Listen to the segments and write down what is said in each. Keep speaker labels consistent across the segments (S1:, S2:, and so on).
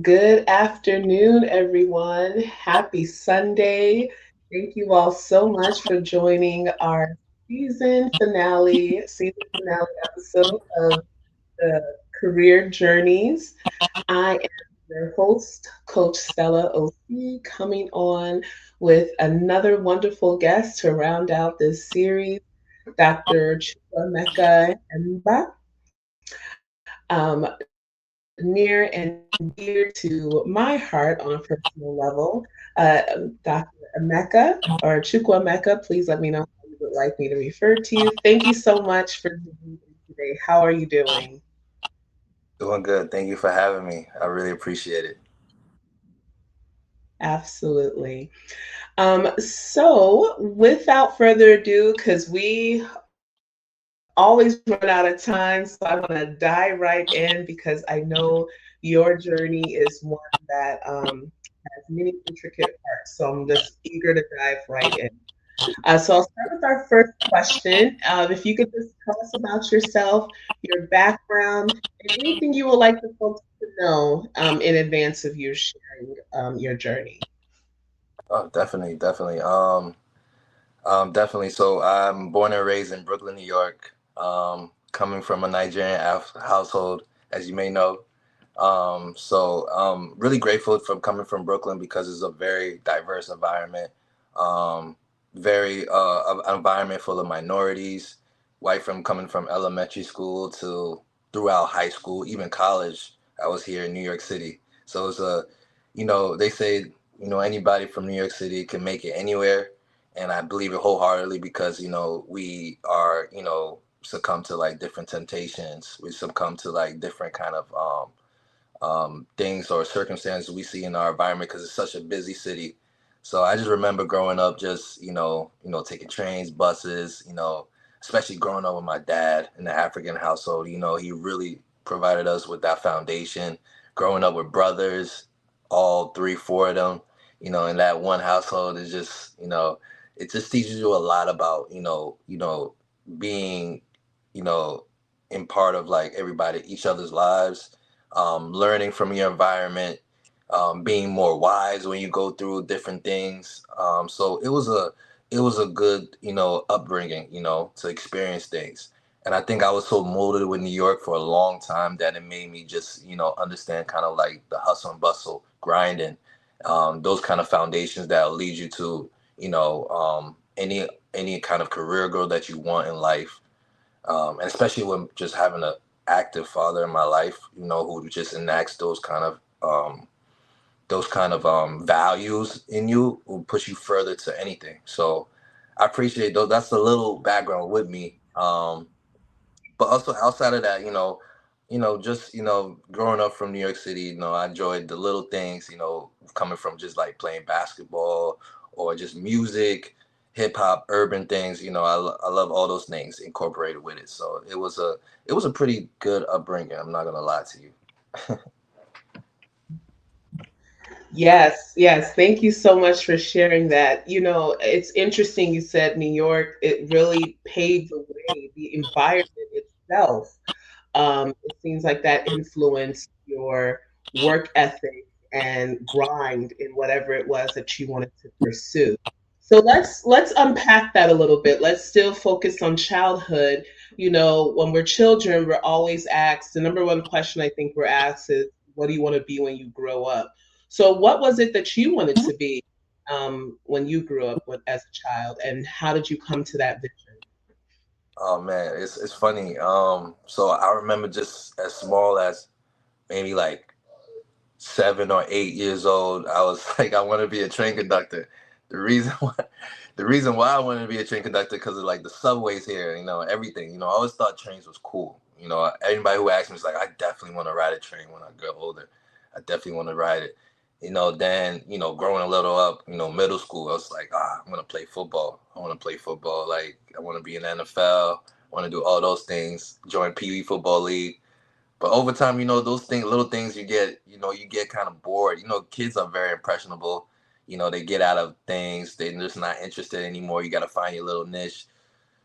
S1: Good afternoon, everyone. Happy Sunday. Thank you all so much for joining our season finale episode of the Career Journeys. I am your host, Coach Stella OC, coming on with another wonderful guest to round out this series, Dr. Chukwemeka Mba. Near and dear to my heart on a personal level. Dr. Emeka or Chukwemeka, please let me know how you would like me to refer to you. Thank you so much for joining me today. How are you doing?
S2: Doing good. Thank you for having me. I really appreciate it.
S1: Absolutely. So, without further ado, because we always run out of time, so I want to dive right in because I know your journey is one that has many intricate parts. So I'm just eager to dive right in. So I'll start with our first question. If you could just tell us about yourself, your background, and anything you would like the folks to know in advance of you sharing your journey.
S2: Oh, definitely, definitely. Definitely. So I'm born and raised in Brooklyn, New York. Coming from a Nigerian household, as you may know. Really grateful for coming from Brooklyn because it's a very diverse environment. Um, very an environment full of minorities, white from coming from elementary school to throughout high school, even college. I was here in New York City, so it's they say anybody from New York City can make it anywhere, and I believe it wholeheartedly because we are succumb to like different temptations, we succumb to like different kind of things or circumstances we see in our environment because it's such a busy city. So I just remember growing up, just taking trains, buses, especially growing up with my dad in the African household. He really provided us with that foundation. Growing up with brothers, all three, four of them, in that one household is just, it just teaches you a lot about, being, you know, in part of like everybody, each other's lives, learning from your environment, being more wise when you go through different things. So it was a good upbringing, to experience things. And I think I was so molded with New York for a long time that it made me just understand kind of like the hustle and bustle, grinding, those kind of foundations that will lead you to any kind of career goal that you want in life, and especially when just having an active father in my life, who just enacts those kind of values in you, will push you further to anything. So I appreciate those. That's a little background with me. But also outside of that, just growing up from New York City, I enjoyed the little things, coming from just like playing basketball or just music, hip hop, urban things. I love all those things incorporated with it. So it was a pretty good upbringing. I'm not gonna lie to you.
S1: Yes, yes. Thank you so much for sharing that. It's interesting you said New York, it really paved the way, the environment itself. It seems like that influenced your work ethic and grind in whatever it was that you wanted to pursue. So let's unpack that a little bit. Let's still focus on childhood. When we're children, we're always asked, the number one question I think we're asked is, what do you want to be when you grow up? So what was it that you wanted to be when you grew up as a child, and how did you come to that vision?
S2: Oh man, it's funny. So I remember just as small as maybe like 7 or 8 years old, I was like, I want to be a train conductor. The reason why, the reason why I wanted to be a train conductor because of like the subways here, everything. I always thought trains was cool. Anybody who asked me is like, I definitely want to ride a train when I get older. I definitely want to ride it. Then growing a little up, middle school, I was like, I'm gonna play football. I want to play football. Like I want to be in the NFL. I want to do all those things. Join Pee Wee Football League. But over time, those things, little things you get kind of bored. Kids are very impressionable. They get out of things. They're just not interested anymore. You got to find your little niche.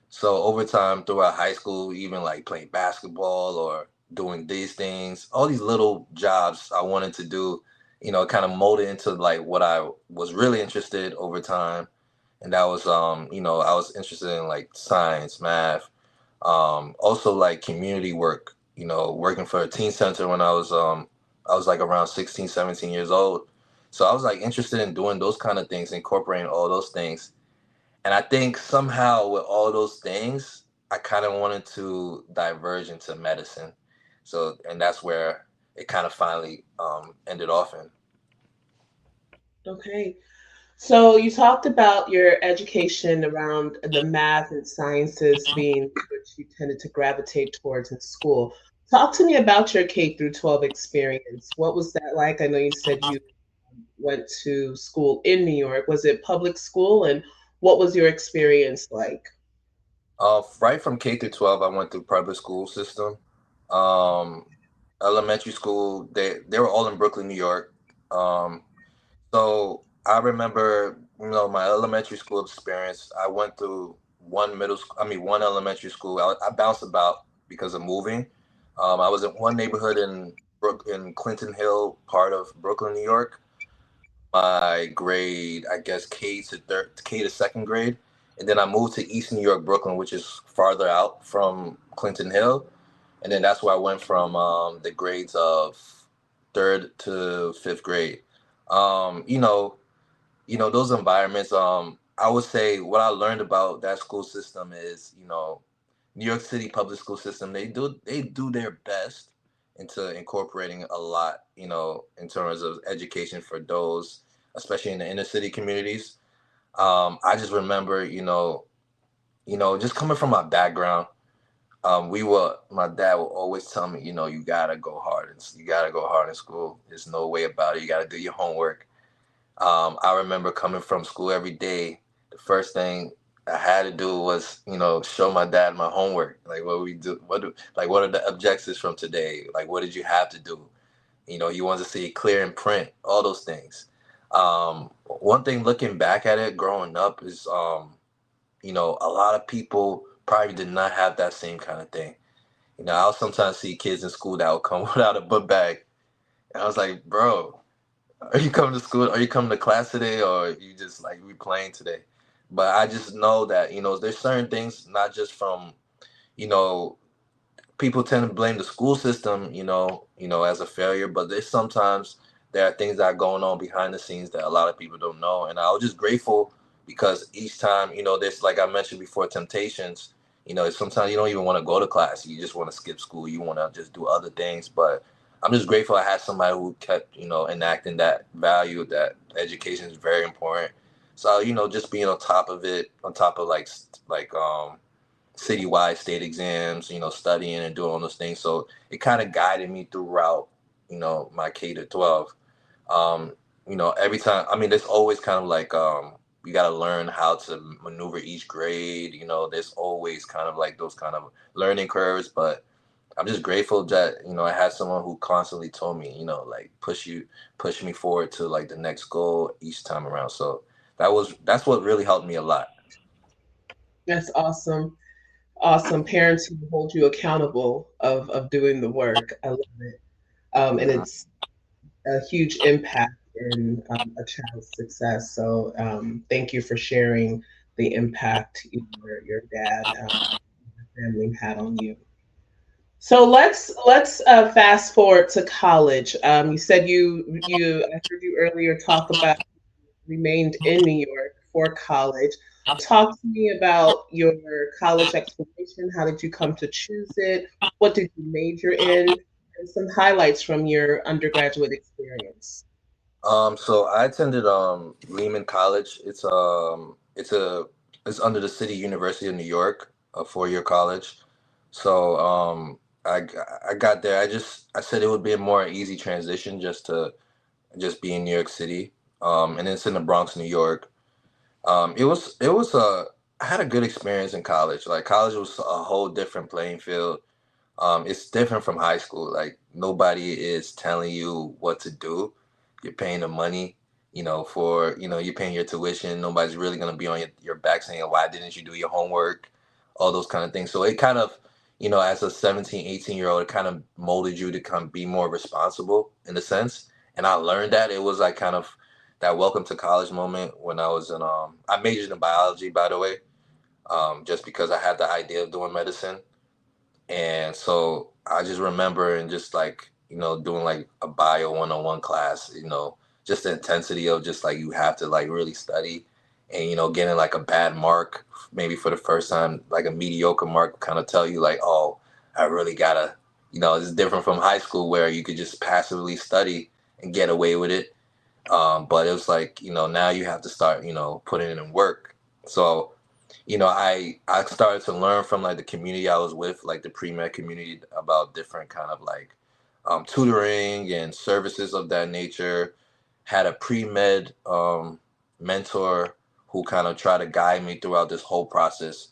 S2: So over time, throughout high school, even like playing basketball or doing these things, all these little jobs I wanted to do, kind of molded into like what I was really interested over time. And that was, I was interested in like science, math, also like community work, working for a teen center when I was like around 16, 17 years old. So I was like interested in doing those kind of things, incorporating all those things. And I think somehow with all those things, I kind of wanted to diverge into medicine. So, and that's where it kind of finally ended off in.
S1: Okay. So you talked about your education around the math and sciences being what you tended to gravitate towards in school. Talk to me about your K through 12 experience. What was that like? I know you said you went to school in New York. Was it public school, and what was your experience like?
S2: Right from K through 12, I went through public school system. Um, Elementary school, they were all in Brooklyn, New York. Um, so I remember, my elementary school experience. I went through one elementary school. I bounced about because of moving. I was in one neighborhood in Clinton Hill, part of Brooklyn, New York. My grade, I guess K to second grade, and then I moved to East New York, Brooklyn, which is farther out from Clinton Hill, and then that's where I went from the grades of third to fifth grade. Um, you know, those environments. I would say what I learned about that school system is, New York City public school system. They do their best into incorporating a lot, in terms of education for those, especially in the inner city communities. I just remember, just coming from my background, my dad would always tell me, you gotta go hard, and you gotta go hard in school. There's no way about it. You gotta do your homework. I remember coming from school every day. The first thing I had to do was, show my dad my homework. Like, what are the objectives from today? Like, what did you have to do? You want to see it clear in print, all those things. One thing looking back at it, growing up, is, a lot of people probably did not have that same kind of thing. I'll sometimes see kids in school that will come without a book bag. And I was like, bro, are you coming to school? Are you coming to class today, or you just like we playing today? But I just know that there's certain things, not just from you know people tend to blame the school system, as a failure, but there's sometimes there are things that are going on behind the scenes that a lot of people don't know. And I was just grateful because each time, there's, like I mentioned before, temptations. Sometimes you don't even want to go to class. You just want to skip school. You want to just do other things. But I'm just grateful I had somebody who kept, enacting that value that education is very important. So, just being on top of it, on top of citywide state exams, studying and doing all those things. So it kind of guided me throughout, my K to 12. Um, every time, I mean, there's always kind of like, you got to learn how to maneuver each grade. There's always kind of like those kind of learning curves, but I'm just grateful that, I had someone who constantly told me, like push me forward to like the next goal each time around. So that's what really helped me a lot.
S1: That's awesome. Awesome. Parents who hold you accountable of doing the work. I love it. And
S2: Mhm.
S1: it's a huge impact in a child's success. So thank you for sharing the impact your dad, your family had on you. So let's fast forward to college. You said I heard you earlier talk about remained in New York for college. Talk to me about your college exploration. How did you come to choose it? What did you major in? And some highlights from your undergraduate experience.
S2: So I attended Lehman College. It's under the City University of New York, a 4-year college. So I got there. I said it would be a more easy transition just be in New York City. And it's in the Bronx, New York. It was I had a good experience in college. Like, college was a whole different playing field. It's different from high school. Like, nobody is telling you what to do. You're paying the money, you're paying your tuition. Nobody's really gonna be on your back saying, "Why didn't you do your homework?" All those kind of things. So it kind of, as a 17, 18-year-old, it kind of molded you to kind of be more responsible in a sense. And I learned that it was like kind of that welcome to college moment when I was in, I majored in biology, by the way, just because I had the idea of doing medicine. And so I just remember and just like, doing like a bio 101 class, just the intensity of just like you have to like really study and, getting like a bad mark, maybe for the first time, like a mediocre mark kind of tell you like, oh, I really gotta, it's different from high school where you could just passively study and get away with it. But it was like, now you have to start, putting in work. So I started to learn from like the community I was with, like the pre-med community, about different kind of like tutoring and services of that nature. Had a pre-med mentor who kind of tried to guide me throughout this whole process.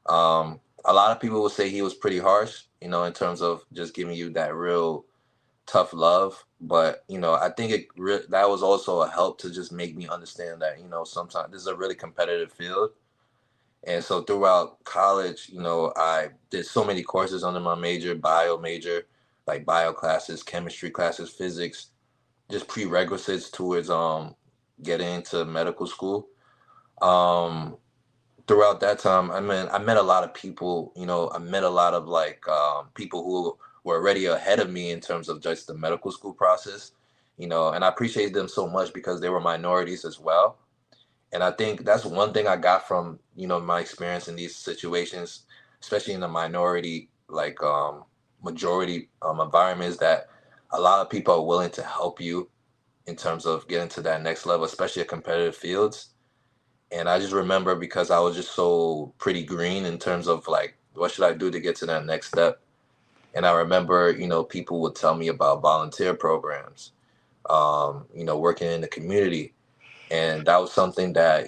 S2: A lot of people would say he was pretty harsh, in terms of just giving you that real tough love. But I think that was also a help to just make me understand that sometimes this is a really competitive field. And so throughout college, I did so many courses under my major, bio major, like bio classes, chemistry classes, physics, just prerequisites towards getting into medical school. Um, Throughout that time, I met a lot of people. I met a lot of like people who were already ahead of me in terms of just the medical school process. And I appreciate them so much because they were minorities as well. And I think that's one thing I got from, my experience in these situations, especially in the minority, like majority environment, is that a lot of people are willing to help you in terms of getting to that next level, especially at competitive fields. And I just remember because I was just so pretty green in terms of like, what should I do to get to that next step? And I remember, people would tell me about volunteer programs, working in the community, and that was something that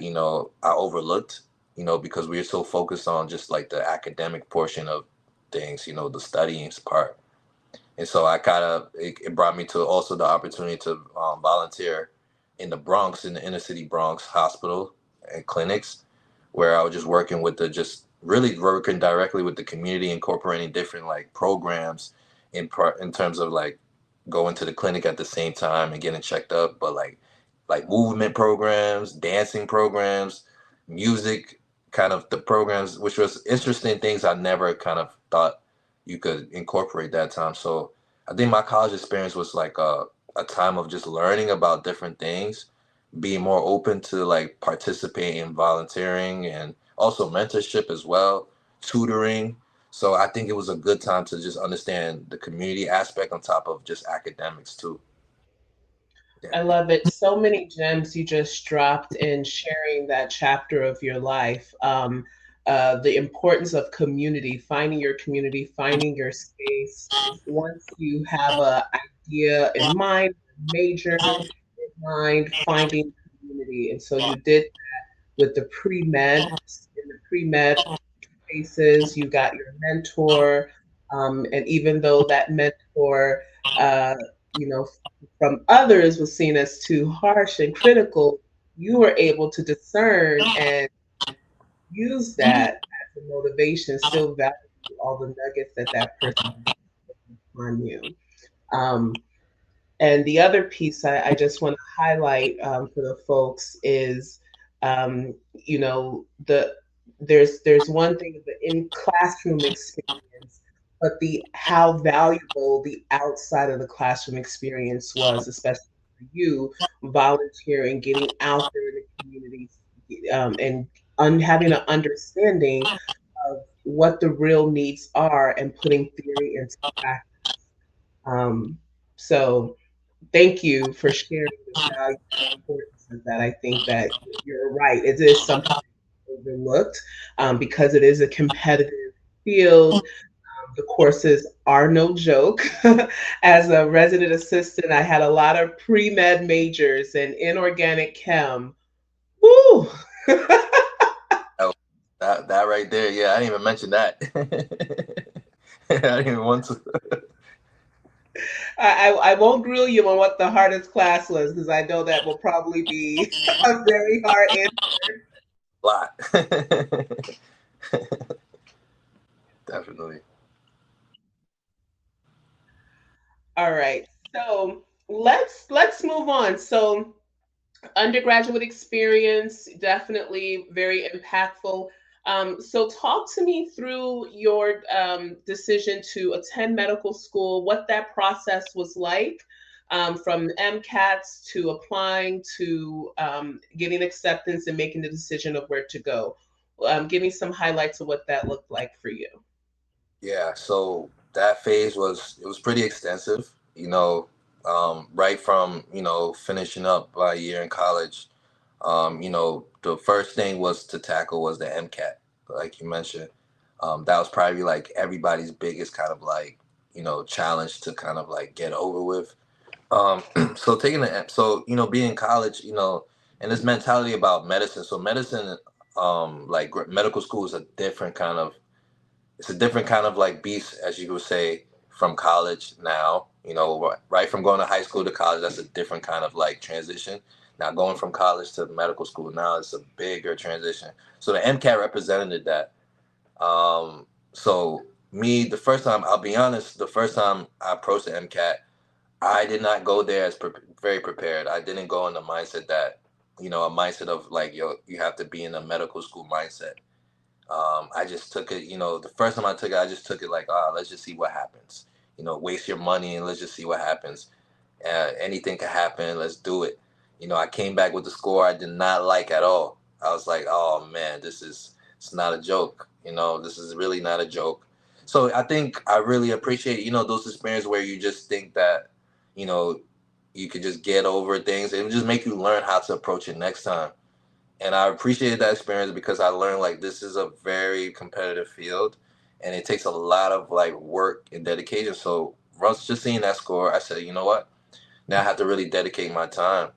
S2: I overlooked, because we were so focused on just like the academic portion of things, the studying part. And so I kind of it brought me to also the opportunity to volunteer in the Bronx, in the inner city Bronx hospital and clinics, where I was just working with the just really working directly with the community, incorporating different like programs in terms of like going to the clinic at the same time and getting checked up, but like movement programs, dancing programs, music kind of the programs, which was interesting things I never kind of thought you could incorporate that time. So I think my college experience was like a time of just learning about different things, being more open to like participating in volunteering and also mentorship as well, tutoring. So I think it was a good time to just understand the community aspect on top of just academics too. Yeah.
S1: I love it. So many gems you just dropped in sharing that chapter of your life. The importance of community, finding your community, finding your space. Once you have a idea in mind, major in mind, finding community. And so you did with the pre-med. In the pre-med spaces, you got your mentor. And even though that mentor, uh, you know, from others was seen as too harsh and critical, you were able to discern and use that as a motivation, still value all the nuggets that that person on you. Um, and the other piece I just want to highlight for the folks is, the there's one thing the in classroom experience, but the how valuable the outside of the classroom experience was, especially for you volunteering, getting out there in the community, and having an understanding of what the real needs are and putting theory into practice. Um, so thank you for sharing the value and importance of that. I think that you're right. It is sometimes overlooked because it is a competitive field. The courses are no joke. As a resident assistant, I had a lot of pre-med majors and inorganic chem. Woo!
S2: Oh, that right there, yeah, I didn't even mention that. I didn't even want to.
S1: I won't grill you on what the hardest class was because I know that will probably be a very hard answer.
S2: Lot. Definitely.
S1: All right. So let's move on. So undergraduate experience, definitely very impactful. So talk to me through your decision to attend medical school, what that process was like, from MCATs to applying to getting acceptance and making the decision of where to go. Give me some highlights of what that looked like for you.
S2: Yeah, so that phase was it was pretty extensive. Right from finishing up my year in college. The first thing was to tackle was the MCAT, like you mentioned. That was probably like everybody's biggest kind of like challenge to kind of like get over with. So being in college, and this mentality about medicine. So medicine, medical school is a different kind of it's a different kind of like beast, as you would say, from college now. Right from going to high school to college, that's a different kind of like transition. Now going from college to medical school now, it's a bigger transition. So the MCAT represented that. So me, the first time, I'll be honest, the first time I approached the MCAT, I did not go there as very prepared. I didn't go in the mindset that, a mindset of like, you have to be in a medical school mindset. I just took it, the first time I took it, I just took it like, let's just see what happens. Waste your money and let's just see what happens. Anything could happen. Let's do it. I came back with the score I did not like at all. I was like, oh man, it's not a joke. This is really not a joke. So I think I really appreciate, those experiences where you just think that, you know, you could just get over things and just make you learn how to approach it next time. And I appreciated that experience because I learned like this is a very competitive field and it takes a lot of like work and dedication. So once just seeing that score, I said, you know what? Now I have to really dedicate my time.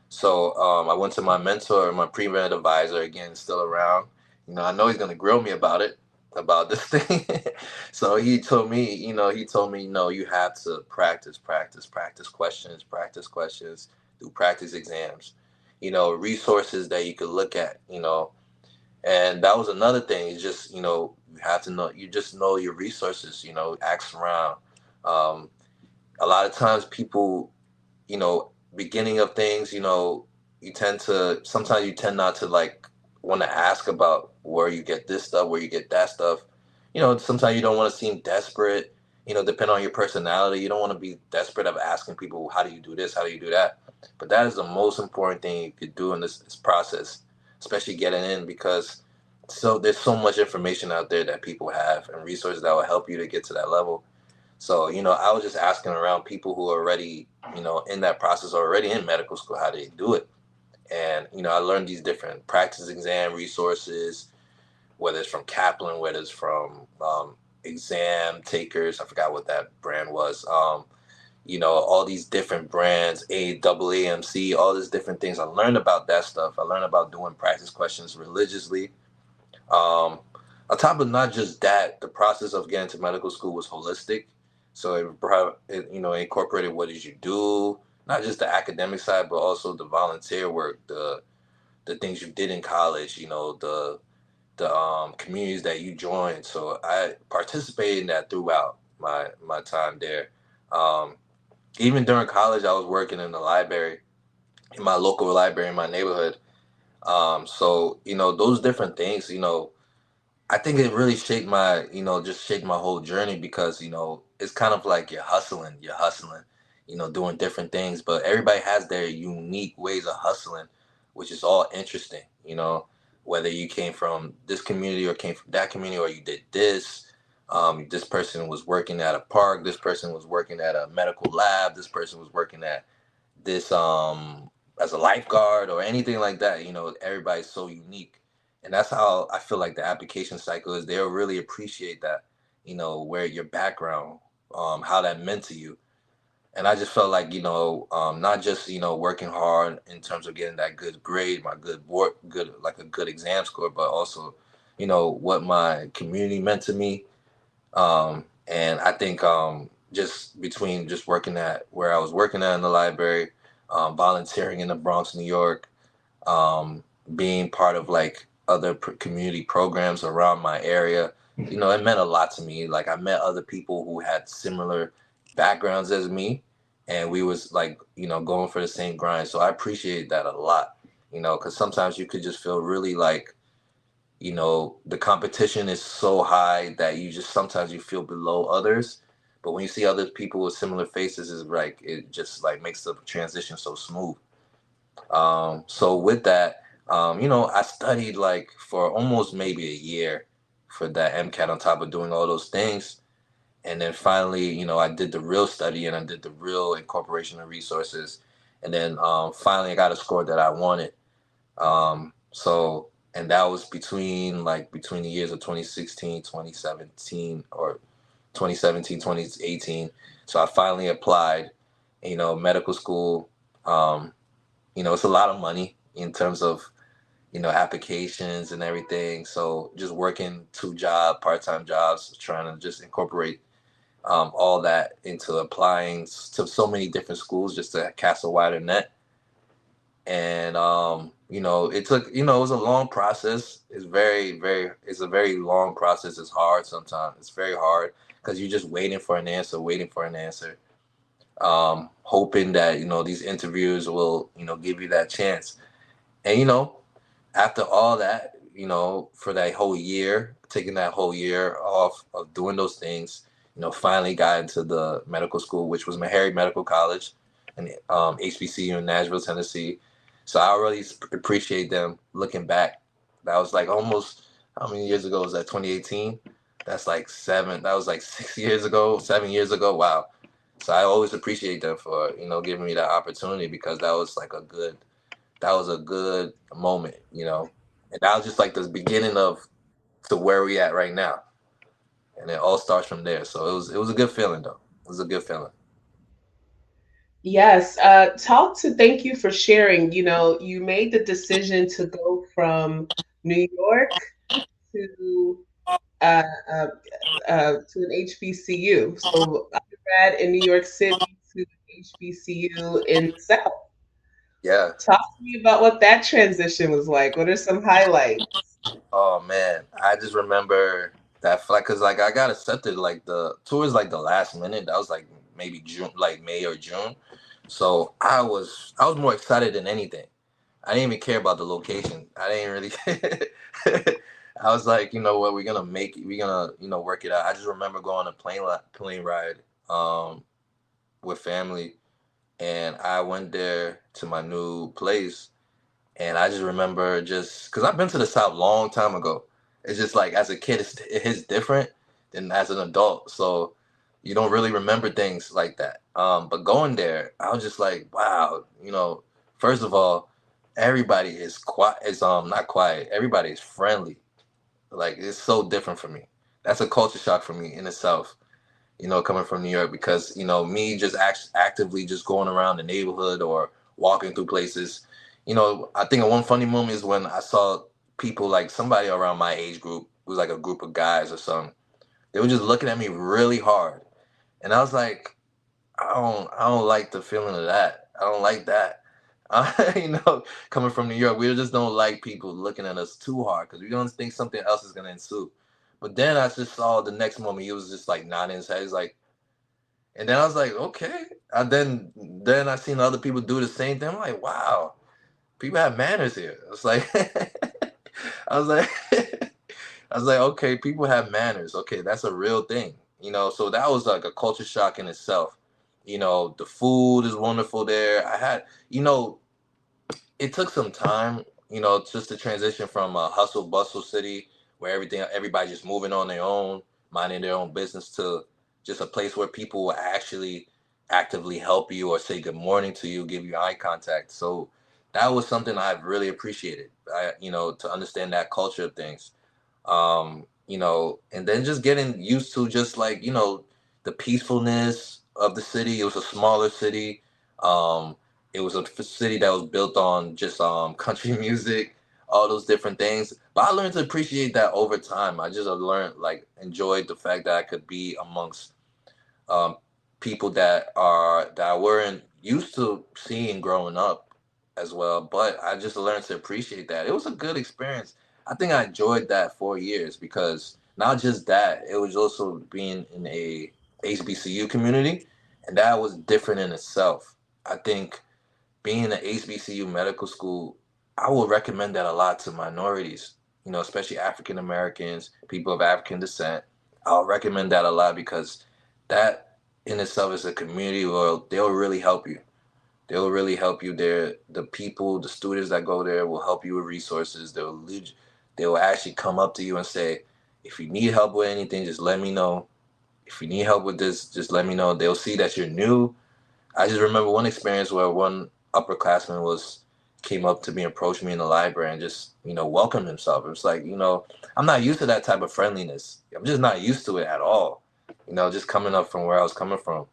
S2: So I went to my mentor, my pre-med advisor, again, still around. I know he's gonna grill me about this thing. So he told me, no, you have to practice questions, do practice exams, resources that you could look at, and that was another thing. Is just you have to know, you just know your resources. Ask around. Um, a lot of times people, beginning of things, sometimes you tend not to like want to ask about where you get this stuff, where you get that stuff. Sometimes you don't want to seem desperate. Depending on your personality, you don't want to be desperate of asking people, how do you do this? How do you do that? But that is the most important thing you could do in this process, especially getting in, because there's so much information out there that people have and resources that will help you to get to that level. So, I was just asking around people who are already, in that process or already in medical school, how they do it. And, I learned these different practice exam resources, whether it's from Kaplan, whether it's from exam takers. I forgot what that brand was. All these different brands, AAAMC, all these different things. I learned about that stuff. I learned about doing practice questions religiously. Um, on top of not just that, the process of getting to medical school was holistic. So it incorporated what did you do, not just the academic side, but also the volunteer work, the things you did in college, the communities that you joined. So I participated in that throughout my time there. Um, Even during college, I was working in the library, in my local library in my neighborhood. So those different things, I think it really shaped my, just shaped my whole journey because, it's kind of like you're hustling, doing different things, but everybody has their unique ways of hustling, which is all interesting, whether you came from this community or came from that community or you did this. This person was working at a park. This person was working at a medical lab. This person was working at this as a lifeguard or anything like that. Everybody's so unique, and that's how I feel like the application cycle is. They'll really appreciate that, where your background, how that meant to you. And I just felt like, not just working hard in terms of getting that good grade, my good work, good like a good exam score, but also what my community meant to me. And I think just between just working at where I was working at in the library, volunteering in the Bronx, New York, being part of like other community programs around my area, it meant a lot to me. Like I met other people who had similar backgrounds as me, and we was like, going for the same grind. So I appreciate that a lot, because sometimes you could just feel really like, the competition is so high that you just sometimes you feel below others. But when you see other people with similar faces, is like it just like makes the transition so smooth. So with that, I studied like for almost maybe a year for that MCAT on top of doing all those things. And then finally, I did the real study and I did the real incorporation of resources. And then finally I got a score that I wanted. And that was between the years of 2016, 2017, or 2017, 2018. So I finally applied, medical school. Um, it's a lot of money in terms of, applications and everything. So just working part-time jobs, trying to just incorporate all that into applying to so many different schools just to cast a wider net. And it took, it was a long process. It's a very long process. It's hard sometimes. It's very hard because you're just waiting for an answer, hoping that these interviews will give you that chance. And after all that, for that whole year, taking that whole year off of doing those things, finally got into the medical school, which was Meharry Medical College and HBCU in Nashville, Tennessee. So I really appreciate them looking back. That was like almost, how many years ago was that? 2018? That's like that was like 6 years ago, 7 years ago. Wow. So I always appreciate them for, giving me that opportunity because that was a good moment, and that was just like the beginning of to where we at right now, and it all starts from there. So it was a good feeling though. It was a good feeling.
S1: Yes. Thank you for sharing. You made the decision to go from New York to uh, uh, to an HBCU. So undergrad in New York City to HBCU in the South.
S2: Yeah.
S1: Talk to me about what that transition was like. What are some highlights?
S2: Oh man, I just remember that flight because like I got accepted like the tours like the last minute. That was like maybe June, like May or June. So I was more excited than anything. I didn't even care about the location. I didn't really. I was like, you know what, we're gonna make it. We're gonna, work it out. I just remember going on a plane ride, with family, and I went there to my new place, and I just remember just because I've been to the South long time ago. It's just like as a kid, it's different than as an adult. So you don't really remember things like that. But going there, I was just like, wow, first of all, everybody is quiet. Is not quiet. Everybody is friendly. Like it's so different for me. That's a culture shock for me in itself. Coming from New York because me just actively just going around the neighborhood or walking through places. I think one funny moment is when I saw people like somebody around my age group. It was like a group of guys or something. They were just looking at me really hard, and I was like, I don't like the feeling of that. I don't like that. Coming from New York, we just don't like people looking at us too hard because we don't think something else is gonna ensue. But then I just saw the next moment he was just like nodding his head. He's like, and then I was like, okay. And then I seen other people do the same thing. I'm like, wow, people have manners here. It's like I was like I was like, okay, people have manners. Okay, that's a real thing. So that was like a culture shock in itself. The food is wonderful there. It took some time, just to transition from a hustle bustle city where everybody just moving on their own, minding their own business, to just a place where people will actually actively help you or say good morning to you, give you eye contact. So that was something I've really appreciated. To understand that culture of things. And then just getting used to just like, the peacefulness of the city. It was a smaller city. Um, it was a city that was built on just country music, all those different things. But I learned to appreciate that over time. I just learned like enjoyed the fact that I could be amongst um, people that I weren't used to seeing growing up as well. But I just learned to appreciate that. It was a good experience. I think I enjoyed that 4 years because not just that, it was also being in a HBCU community. And that was different in itself. I think being an HBCU medical school, I will recommend that a lot to minorities, especially African Americans, people of African descent. I'll recommend that a lot because that in itself is a community where they'll really help you. They'll really help you there. The people, the students that go there will help you with resources. They'll actually come up to you and say, if you need help with anything, just let me know. If you need help with this, just let me know. They'll see that you're new. I just remember one experience where one upperclassman came up to me, approached me in the library, and just welcomed himself. It was like, I'm not used to that type of friendliness. I'm just not used to it at all. Just coming up from where I was coming from.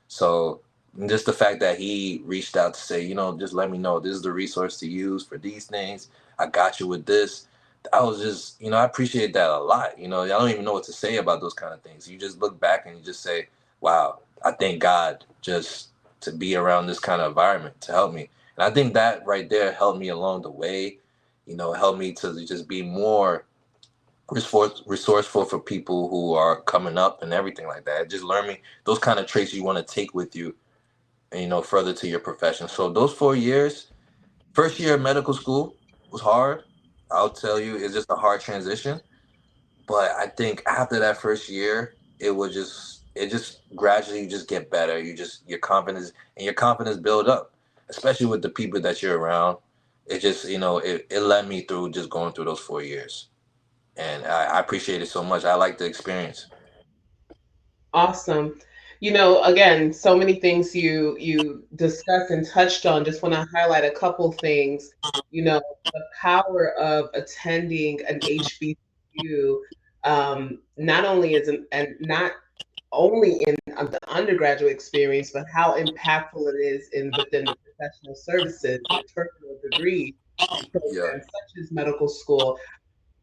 S2: So just the fact that he reached out to say, just let me know, this is the resource to use for these things. I got you with this. I was just, I appreciate that a lot. I don't even know what to say about those kind of things. You just look back and you just say, wow, I thank God just to be around this kind of environment to help me. And I think that right there helped me along the way, helped me to just be more resourceful for people who are coming up and everything like that. It just learned me those kind of traits you want to take with you and, further to your profession. So those 4 years, first year of medical school was hard. I'll tell you, it's just a hard transition. But I think after that first year, it just gradually just get better. Your confidence build up, especially with the people that you're around. It just it led me through just going through those 4 years, and I appreciate it so much. I like the experience.
S1: Awesome. Again, so many things you discussed and touched on. Just want to highlight a couple things. The power of attending an HBCU, not only is and not only in the undergraduate experience, but how impactful it is in within the professional services, the terminal degree
S2: Yeah,
S1: programs such as medical school.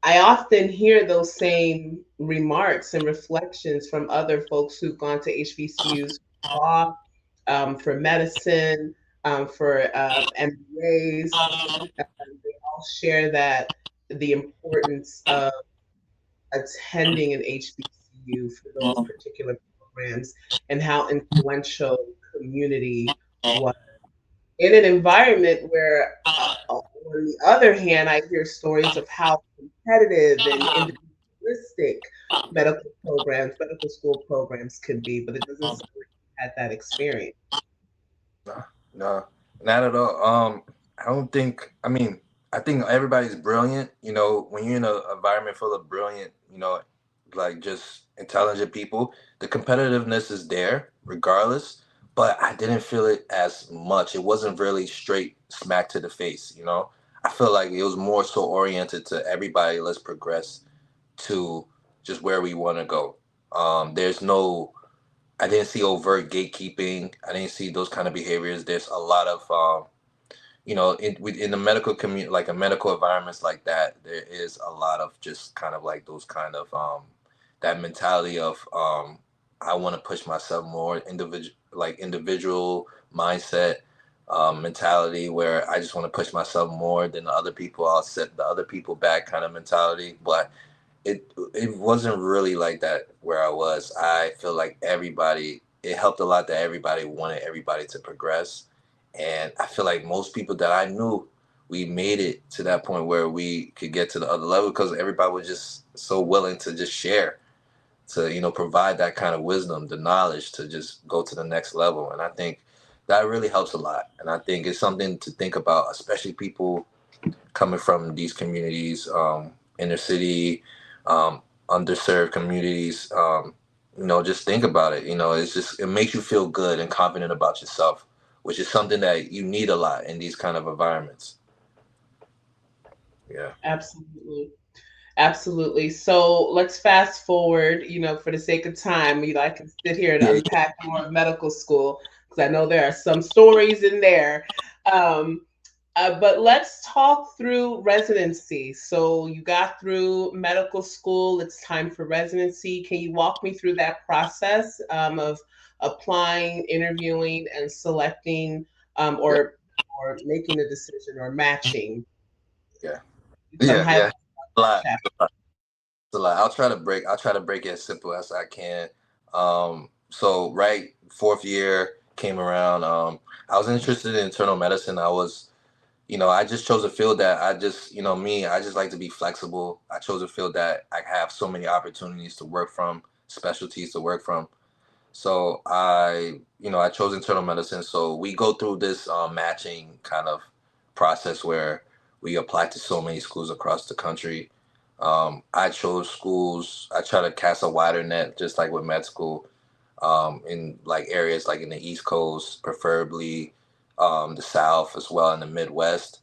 S1: I often hear those same remarks and reflections from other folks who've gone to HBCUs for law, for medicine, for MBAs. They all share that the importance of attending an HBCU for those particular programs and how influential community was in an environment where, on the other hand, I hear stories of how competitive and individualistic medical school programs can be, but it doesn't sound like you had that experience.
S2: no, no, not at all. I don't think. I mean, I think everybody's brilliant. When you're in an environment full of brilliant, like just intelligent people, the competitiveness is there regardless. But I didn't feel it as much. It wasn't really straight smack to the face. I feel like it was more so oriented to everybody. Let's progress to just where we want to go. There's no I didn't see overt gatekeeping. I didn't see those kind of behaviors. There's a lot of, in the medical community, like a medical environments like that, there is a lot of just kind of like those kind of, that mentality of, I want to push myself more, individual mindset, mentality where I just want to push myself more than the other people. I'll set the other people back kind of mentality. But it wasn't really like that where I was. I feel like it helped a lot that everybody wanted everybody to progress. And I feel like most people that I knew, we made it to that point where we could get to the other level because everybody was just so willing to just share, to, provide that kind of wisdom, the knowledge to just go to the next level. And I think that really helps a lot. And I think it's something to think about, especially people coming from these communities, inner city, underserved communities. Just think about it. It makes you feel good and confident about yourself, which is something that you need a lot in these kind of environments. Yeah.
S1: Absolutely. Absolutely. So let's fast forward, for the sake of time. I can sit here and
S2: Yeah.
S1: unpack more of medical school because I know there are some stories in there. Um, but let's talk through residency. So you got through medical school, it's time for residency. Can you walk me through that process of applying, interviewing, and selecting,
S2: Yeah.
S1: or making a decision or matching?
S2: Yeah.
S1: Some
S2: Yeah.
S1: highlights
S2: Yeah. A
S1: that
S2: lot.
S1: chapter.
S2: It's a lot. I'll try to break it as simple as I can. So right fourth year came around. I was interested in internal medicine. I just chose a field that I just, me, I just like to be flexible. I chose a field that I have so many opportunities to work from, specialties to work from. So I chose internal medicine. So we go through this matching kind of process where we apply to so many schools across the country. I chose schools. I try to cast a wider net, just like with med school, in like areas like in the East Coast, preferably the South as well, in the Midwest.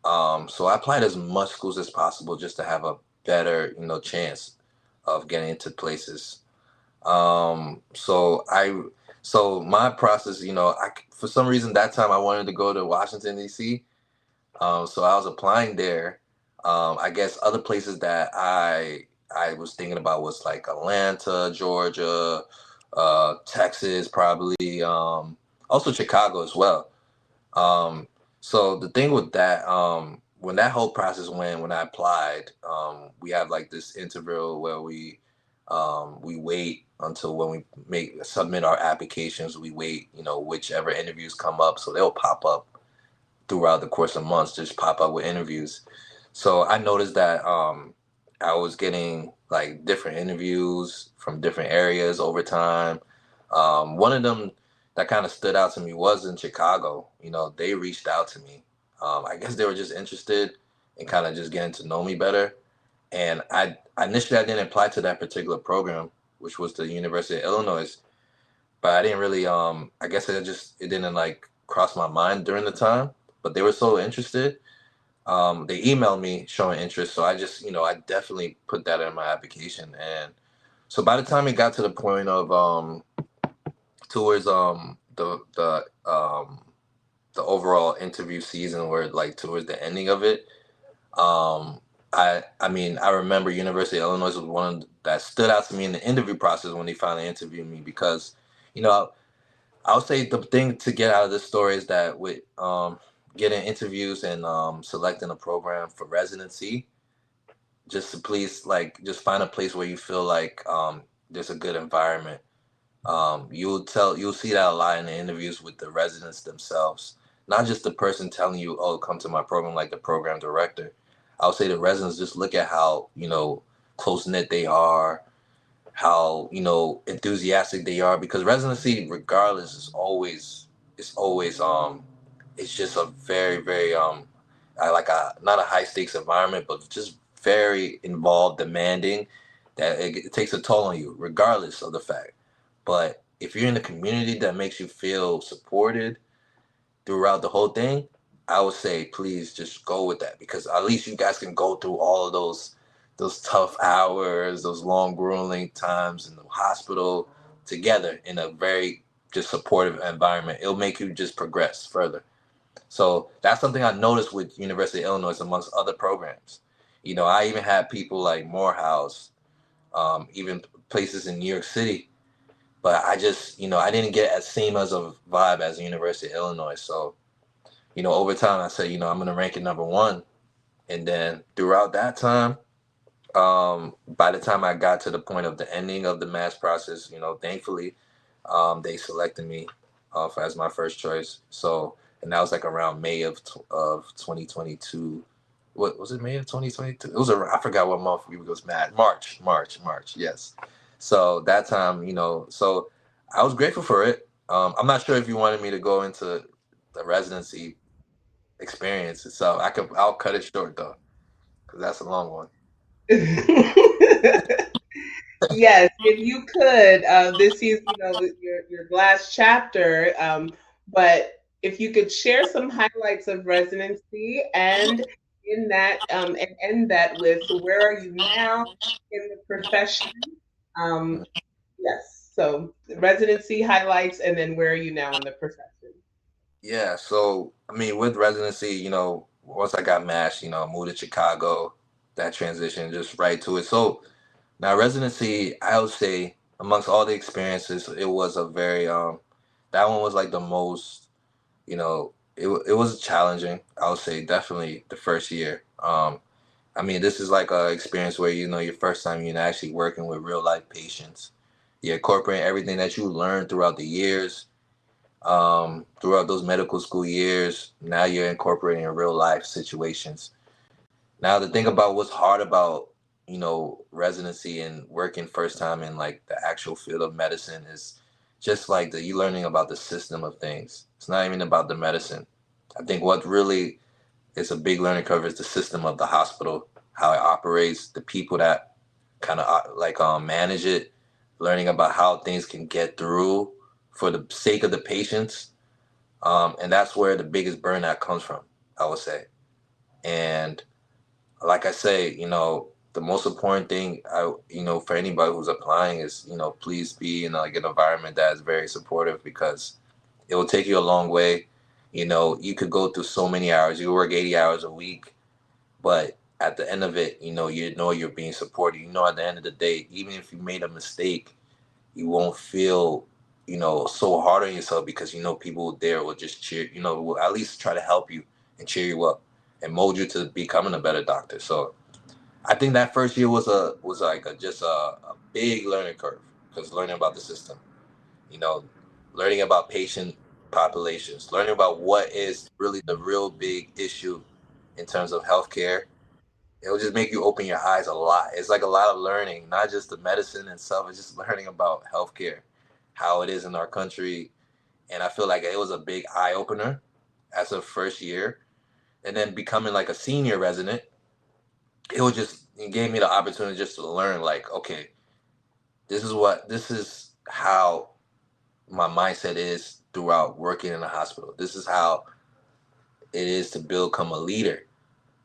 S2: So I applied as much schools as possible just to have a better, chance of getting into places. Um, so I, so my process, for some reason that time I wanted to go to Washington D.C. So I was applying there. I guess other places that I was thinking about was like Atlanta, Georgia, Texas, probably, also Chicago as well. Um, so the thing with that, when that whole process went, when I applied, we have like this interval where we wait until when we make submit our applications. We wait, whichever interviews come up, so they'll pop up throughout the course of months, just pop up with interviews. So I noticed that I was getting like different interviews from different areas over time. One of them that kind of stood out to me was in Chicago. They reached out to me. I guess they were just interested in kind of just getting to know me better. And initially I didn't apply to that particular program, which was the University of Illinois, but I didn't really I guess it didn't like cross my mind during the time. But they were so interested. They emailed me showing interest, so I just I definitely put that in my application. And so by the time it got to the point of towards the overall interview season, where like towards the ending of it, um I mean, I remember University of Illinois was one that stood out to me in the interview process when they finally interviewed me, because you know I'll say the thing to get out of this story is that with getting interviews and selecting a program for residency, just to please like just find a place where you feel like there's a good environment. You'll see that a lot in the interviews with the residents themselves, not just the person telling you, "Oh, come to my program," like the program director. I'll say the residents just look at how close knit they are, how enthusiastic they are, because residency regardless is always it's just a very very I like a not a high stakes environment, but just very involved, demanding, that it takes a toll on you regardless of the fact. But if you're in a community that makes you feel supported throughout the whole thing, I would say please just go with that, because at least you guys can go through all of those tough hours, those long grueling times in the hospital together in a very just supportive environment. It'll make you just progress further. So that's something I noticed with University of Illinois amongst other programs. I even had people like Morehouse, even places in New York City, but I just, I didn't get as same as a vibe as the University of Illinois. So, over time I said, I'm gonna rank it number one. And then throughout that time, by the time I got to the point of the ending of the mass process, thankfully, they selected me as my first choice. So, and that was like around May of 2022. What was it? May of 2022. It was I forgot what month we was mad. March. Yes. So that time, so I was grateful for it. I'm not sure if you wanted me to go into the residency experience itself. I'll cut it short though, because that's a long one.
S1: Yes, if you could, this is, your last chapter, but if you could share some highlights of residency, and in that, and end that with where are you now in the profession? Um, yes, so residency highlights, and then where are you now in the profession?
S2: Yeah, so I mean, with residency, once I got matched, I moved to Chicago. That transition just right to it. So now residency, I would say amongst all the experiences, it was a very that one was like the most, it was challenging. I would say definitely the first year. I mean, this is like a experience where your first time you're actually working with real life patients. You're incorporating everything that you learned throughout the years, throughout those medical school years. Now you're incorporating in real life situations. Now the thing about what's hard about, residency and working first time in like the actual field of medicine is just like you learning about the system of things. It's not even about the medicine. I think what really is a big learning curve is the system of the hospital, how it operates, the people that kind of manage it, learning about how things can get through for the sake of the patients. And that's where the biggest burnout comes from, I would say. And like I say, the most important thing for anybody who's applying is, please be in like an environment that is very supportive, because it will take you a long way. You could go through so many hours. You work 80 hours a week, but at the end of it, you're being supported. At the end of the day, even if you made a mistake, you won't feel, so hard on yourself, because people there will just cheer, will at least try to help you and cheer you up and mold you to becoming a better doctor. So I think that first year was like just a big learning curve, because learning about the system, you know, learning about patient populations, learning about what is really the real big issue in terms of healthcare. It'll just make you open your eyes a lot. It's like a lot of learning, not just the medicine itself. It's just learning about healthcare, how it is in our country. And I feel like it was a big eye opener as a first year. And then becoming like a senior resident, it gave me the opportunity just to learn, like, okay, this is how my mindset is throughout working in the hospital. This is how it is to become a leader.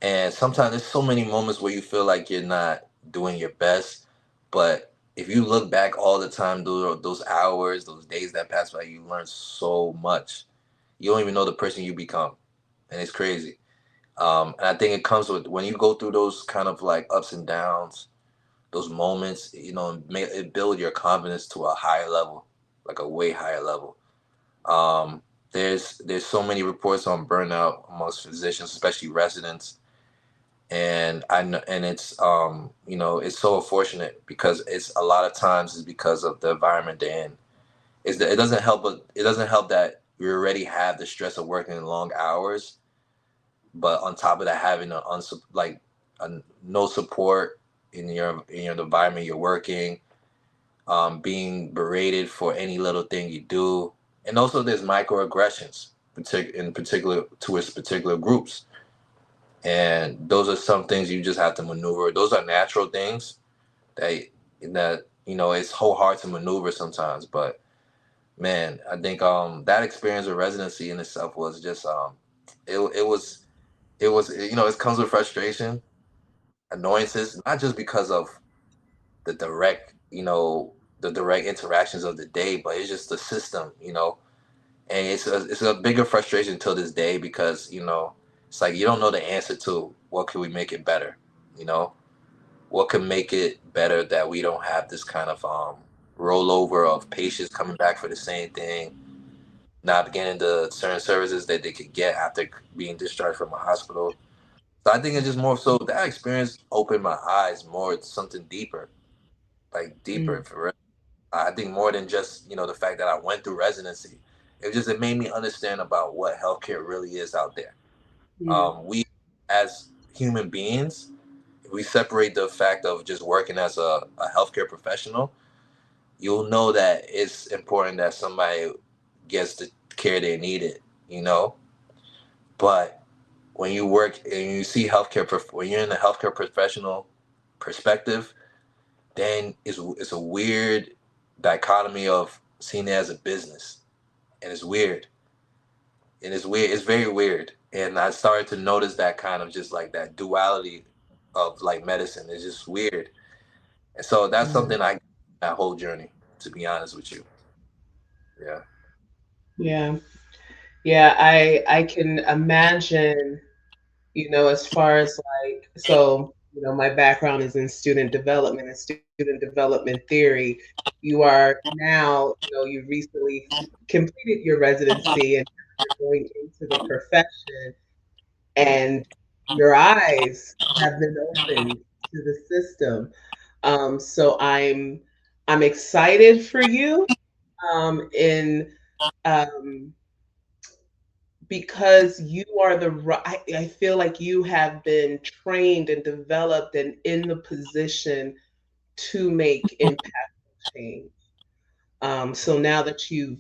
S2: And sometimes there's so many moments where you feel like you're not doing your best, but if you look back all the time, those hours, those days that pass by, you learn so much. You don't even know the person you become, and it's crazy. And I think it comes with when you go through those kind of like ups and downs, those moments, it build your confidence to a higher level, like a way higher level. Um, there's so many reports on burnout amongst physicians, especially residents, and I know, and it's it's so unfortunate, because it's a lot of times is because of the environment they're in. Is that it doesn't help that you already have the stress of working long hours, but on top of that, having no support in your environment you're working, being berated for any little thing you do, and also there's microaggressions, in particular towards particular groups, and those are some things you just have to maneuver. Those are natural things that it's so hard to maneuver sometimes, but man, I think that experience of residency in itself was just it was it comes with frustration, annoyances, not just because of the direct, the direct interactions of the day, but it's just the system, and it's a bigger frustration till this day, because it's like you don't know the answer to what can we make it better, you know, what can make it better that we don't have this kind of rollover of patients coming back for the same thing, not getting the certain services that they could get after being discharged from a hospital. So I think it's just more so that experience opened my eyes more to something deeper, like deeper
S1: Mm.
S2: for real. I think more than just the fact that I went through residency. It made me understand about what healthcare really is out there.
S1: Mm.
S2: We as human beings, if we separate the fact of just working as a healthcare professional, you'll know that it's important that somebody gets the care they needed, you know. But when you work and you see when you're in the healthcare professional perspective, then it's a weird dichotomy of seeing it as a business, and it's weird, it's very weird. And I started to notice that kind of just like that duality of like medicine is just weird. And so that's
S1: Mm.
S2: something I that whole journey, to be honest with you. Yeah.
S1: Yeah. Yeah, I can imagine, as far as like, so, my background is in student development and student development theory. You are now, you recently completed your residency and you're going into the profession, and your eyes have been opened to the system. So I'm I'm excited for you in um, because you are I feel like you have been trained and developed and in the position to make impactful change. So now that you're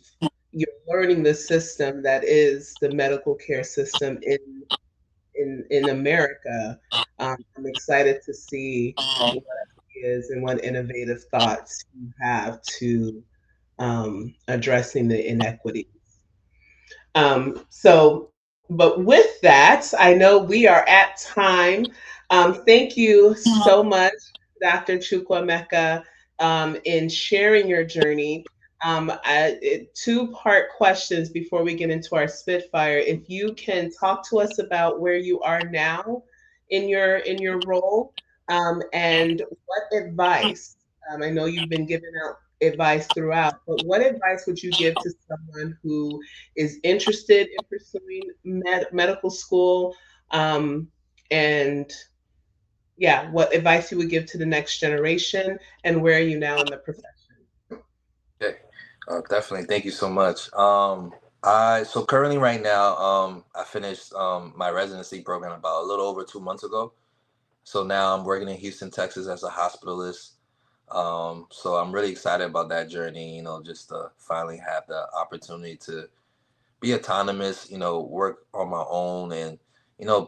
S1: learning the system that is the medical care system in America, I'm excited to see what ideas and what innovative thoughts you have to addressing the inequities. But with that, I know we are at time. Thank you so much, Dr. Chukwemeka, in sharing your journey. Two-part questions before we get into our Spitfire. If you can talk to us about where you are now in your role, and what advice. I know you've been giving out advice throughout, but what advice would you give to someone who is interested in pursuing medical school, um, and yeah, what advice you would give to the next generation, and where are you now in the profession?
S2: Okay, definitely. Thank you so much. I so currently right now, I finished my residency program about a little over 2 months ago. So now I'm working in Houston, Texas as a hospitalist. So I'm really excited about that journey. Just to finally have the opportunity to be autonomous. Work on my own and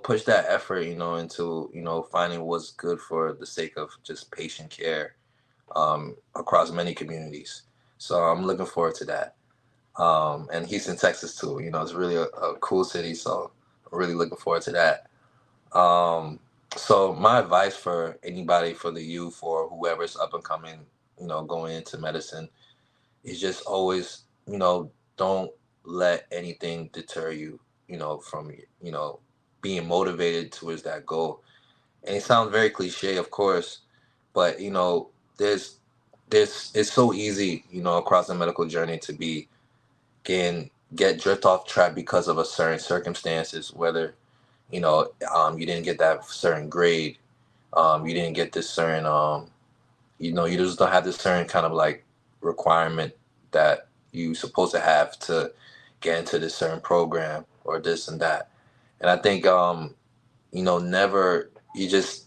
S2: push that effort. Into finding what's good for the sake of just patient care across many communities. So I'm looking forward to that. And Houston, Texas too. It's really a cool city, so I'm really looking forward to that. Um, so my advice for anybody, for the youth or whoever's up and coming, going into medicine, is just always, don't let anything deter you, from being motivated towards that goal. And it sounds very cliche, of course, but there's it's so easy, across the medical journey to be can get drift off track because of a certain circumstances, whether you didn't get that certain grade, you didn't get this certain you just don't have this certain kind of like requirement that you supposed to have to get into this certain program or this and that. And I think never you just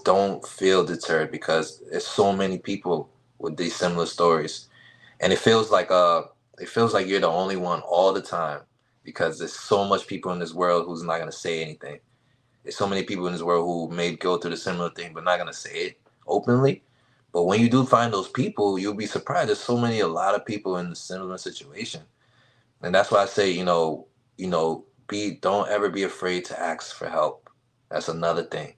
S2: don't feel deterred because there's so many people with these similar stories, and it feels like you're the only one all the time because there's so much people in this world who's not going to say anything. There's so many people in this world who may go through the similar thing but not going to say it openly. But when you do find those people, you'll be surprised. There's a lot of people in a similar situation. And that's why I say, be don't ever be afraid to ask for help. That's another thing.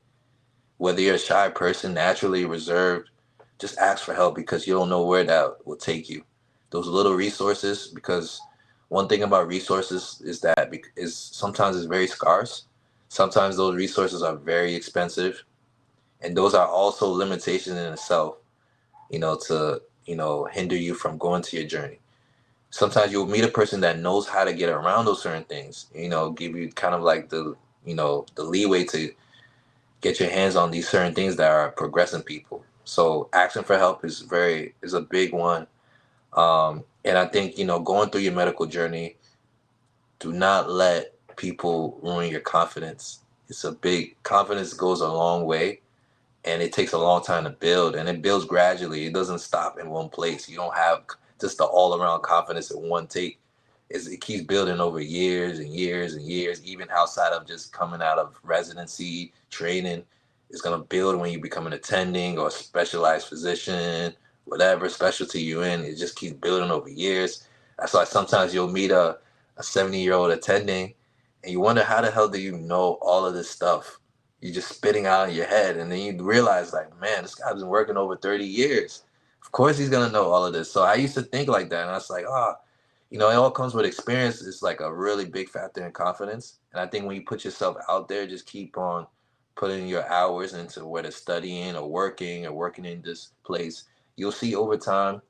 S2: Whether you're a shy person, naturally reserved, just ask for help because you don't know where that will take you. Those little resources, because one thing about resources is that is sometimes it's very scarce. Sometimes those resources are very expensive, and those are also limitations in itself. To hinder you from going to your journey. Sometimes you'll meet a person that knows how to get around those certain things. Give you kind of like the leeway to get your hands on these certain things that are progressing people. So asking for help is a big one. And I think going through your medical journey, do not let people ruin your confidence. It's a big confidence goes a long way, and it takes a long time to build, and it builds gradually. It doesn't stop in one place. You don't have just the all around confidence in one take. It keeps building over years and years and years, even outside of just coming out of residency training. It's going to build when you become an attending or a specialized physician, whatever specialty you're in. It just keeps building over years. That's why sometimes you'll meet a 70-year-old attending and you wonder how the hell do you know all of this stuff? You're just spitting out in your head, and then you realize like, man, this guy's been working over 30 years. Of course he's gonna know all of this. So I used to think like that, and I was like, it all comes with experience. It's like a really big factor in confidence. And I think when you put yourself out there, just keep on putting your hours into whether studying or working in this place, you'll see over time,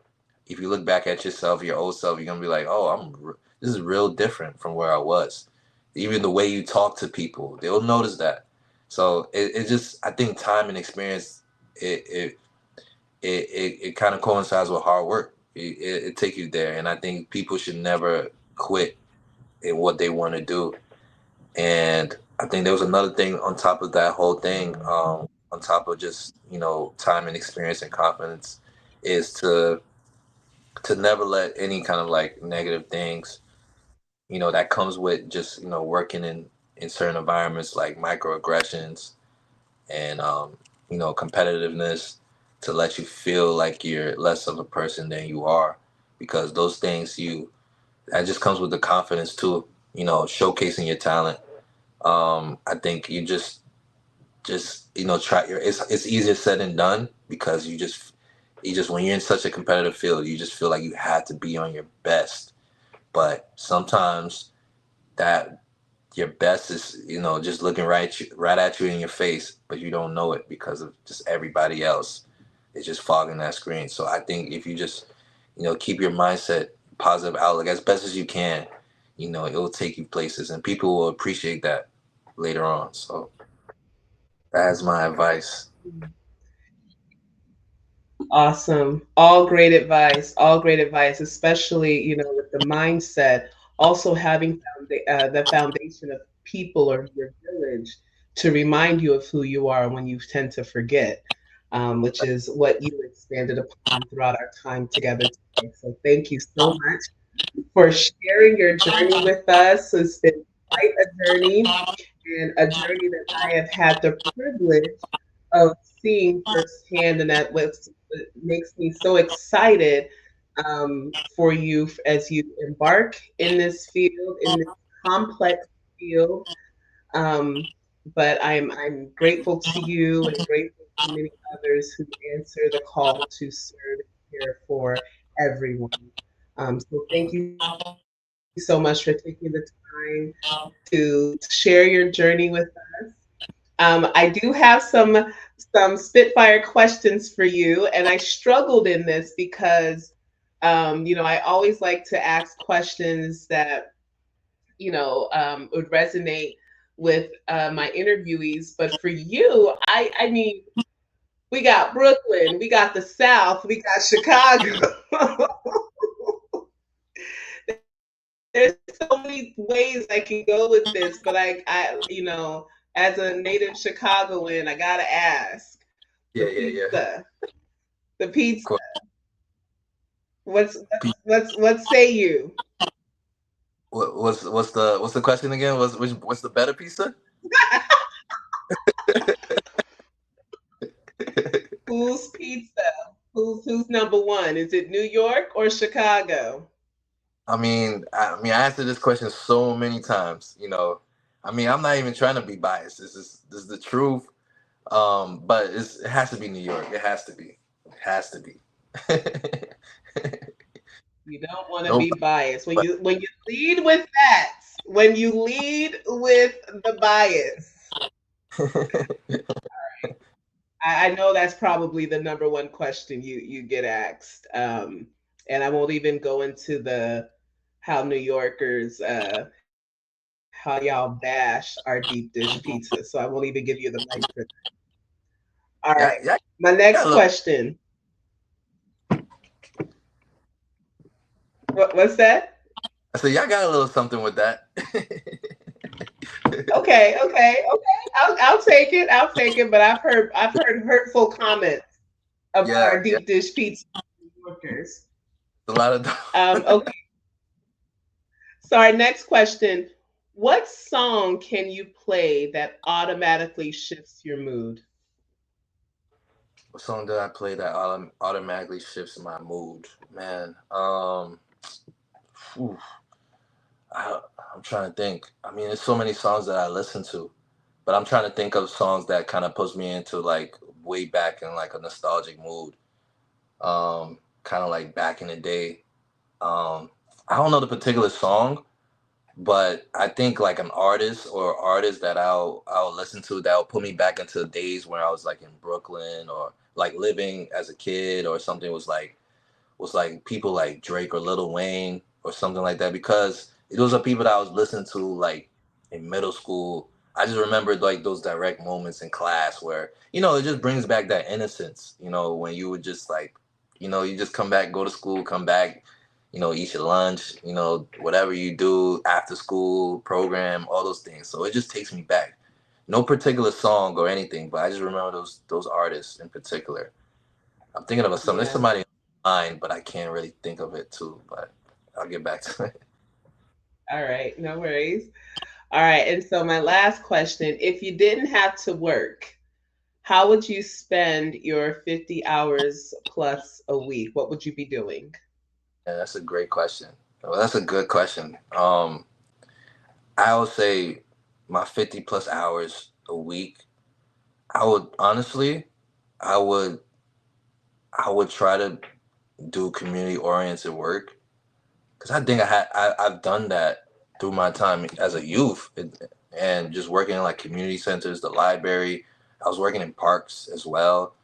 S2: if you look back at yourself, your old self, you're gonna be like, oh, this is real different from where I was. Even the way you talk to people, they'll notice that. So it just, I think time and experience, it it kind of coincides with hard work. It take you there, and I think people should never quit in what they want to do. And I think there was another thing on top of that whole thing, on top of just time and experience and confidence, is to never let any kind of like negative things that comes with just working in certain environments like microaggressions and competitiveness, to let you feel like you're less of a person than you are, because those things that just comes with the confidence too, showcasing your talent. I think you just try your it's easier said than done, because you just when you're in such a competitive field, you just feel like you have to be on your best. But sometimes that your best is just looking right at you in your face, but you don't know it because of just everybody else is just fogging that screen. So I think if you just keep your mindset, positive outlook as best as you can, it will take you places, and people will appreciate that later on. So that's my advice.
S1: Awesome. All great advice. All great advice, especially, with the mindset, also having the foundation of people or your village to remind you of who you are when you tend to forget, which is what you expanded upon throughout our time together today. So thank you so much for sharing your journey with us. It's been quite a journey, and a journey that I have had the privilege of seeing firsthand, and that what makes me so excited for you as you embark in this field, in this complex field. Um, but I'm grateful to you and grateful to many others who answer the call to serve and care for everyone. So thank you so much for taking the time to share your journey with us. I do have some Spitfire questions for you, and I struggled in this because I always like to ask questions that would resonate with my interviewees. But for you, I mean, we got Brooklyn, we got the South, we got Chicago. There's so many ways I can go with this, but as a native Chicagoan, I gotta ask the
S2: Yeah, yeah, yeah.
S1: pizza, the pizza.
S2: Of course.
S1: What's
S2: Pe-
S1: what say you?
S2: what's the question again? What's the better pizza?
S1: Who's pizza? Who's number one? Is it New York or Chicago?
S2: I answered this question so many times. I'm not even trying to be biased. This is the truth. But it has to be New York. It has to be. It has to be.
S1: You don't want to
S2: Nope.
S1: be biased when you lead with that. When you lead with the bias, I know that's probably the number one question you get asked. And I won't even go into the how New Yorkers how y'all bash our deep dish pizza. So I won't even give you the mic for that. All
S2: Yeah,
S1: right.
S2: yeah.
S1: My
S2: Got
S1: next
S2: a little.
S1: question. What's that?
S2: I said y'all got a little something with that.
S1: Okay. I'll take it. I'll take it. But I've heard hurtful comments about
S2: Yeah,
S1: our
S2: yeah.
S1: deep dish pizza workers.
S2: A lot of.
S1: Okay. So our next question: what song can you play that automatically shifts your mood?
S2: What song did I play that automatically shifts my mood? Man, phew, I, I'm trying to think. There's so many songs that I listen to, but I'm trying to think of songs that kind of puts me into like way back in like a nostalgic mood. Kind of like back in the day. I don't know the particular song, but I think like an artist or artist that I'll listen to that'll put me back into the days when I was like in Brooklyn, or like living as a kid, or something was like people like Drake or Lil Wayne or something like that, because those are people that I was listening to like in middle school, I just remembered like those direct moments in class where, you know, it just brings back that innocence, you know, when you would just like, you know, you just come back, go to school, come back, you know, eat your lunch, you know, whatever you do after school program, all those things. So it just takes me back. No particular song or anything, but I just remember those artists in particular. I'm thinking of some. There's
S1: Yeah.
S2: somebody in mind, but I can't really think of it too. But I'll get back to it.
S1: All right. No worries. All right. And so my last question, if you didn't have to work, how would you spend your 50 hours plus a week? What would you be doing?
S2: Yeah, that's a great question. Well, that's a good question. I would say my 50 plus hours a week. I would honestly, I would, I would try to do community oriented work because I think I've done that through my time as a youth and just working in like community centers, the library. I was working in parks as well,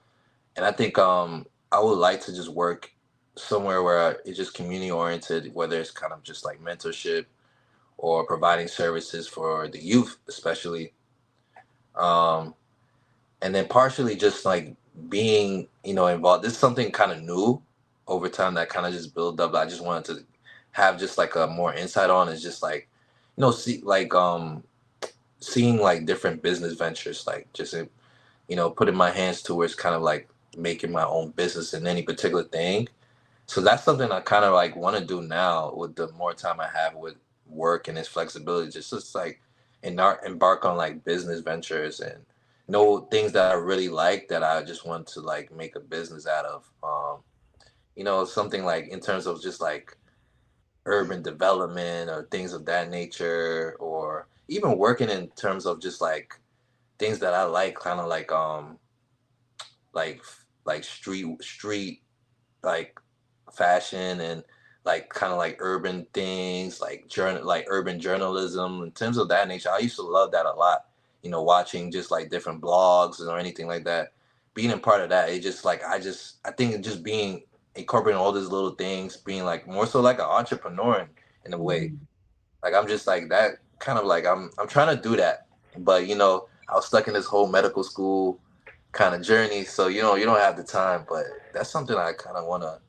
S2: and I think I would like to just work somewhere where it's just community oriented, whether it's kind of just like mentorship or providing services for the youth, especially. Um, and then partially just like being, you know, involved. This is something kind of new over time that kind of just built up. I just wanted to have just like a more insight on is just like, you know, see like seeing like different business ventures, like just you know, putting my hands towards kind of like making my own business in any particular thing. So that's something I kind of like want to do now with the more time I have with work and its flexibility. Just like embark on like business ventures and know things that I really like that I just want to like make a business out of. You know, something like in terms of just like urban development or things of that nature, or even working in terms of just like things that I like, kind of like like street like fashion and like kind of like urban things like like urban journalism in terms of that nature. I used to love that a lot, you know, watching just like different blogs or anything like that, being a part of that. It just like I think it just being incorporating all these little things, being like more so like an entrepreneur in a way.
S1: Mhm.
S2: Like I'm just like that kind of like I'm trying to do that, but you know I was stuck in this whole medical school kind of journey, so you know you don't have the time. But that's something I kind of want to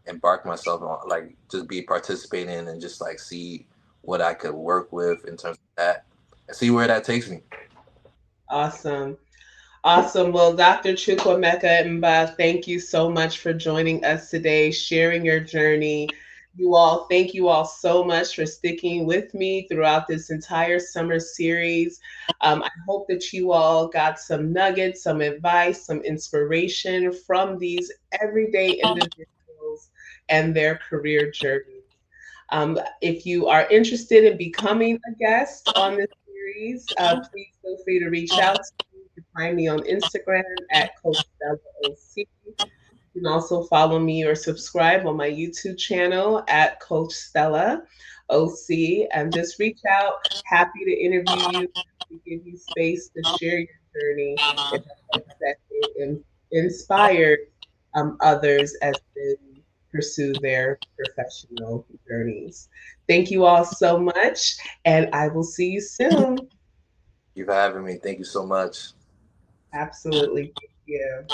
S2: embark myself on, like just be participating in and just like see what I could work with in terms of that and see where that takes me.
S1: Awesome. Awesome. Well, Dr. Chukwemeka Mba, thank you so much for joining us today, sharing your journey. You all, thank you all so much for sticking with me throughout this entire summer series. I hope that you all got some nuggets, some advice, some inspiration from these everyday individuals and their career journeys. If you are interested in becoming a guest on this series, please feel free to reach out to me. You can find me on Instagram at Coach Stella OC. You can also follow me or subscribe on my YouTube channel at Coach Stella OC, and just reach out. Happy to interview you, to give you space to share your journey if I hope that it inspires others as they pursue their professional journeys. Thank you all so much, and I will see you soon.
S2: You for having me. Thank you so much.
S1: Absolutely. Thank you.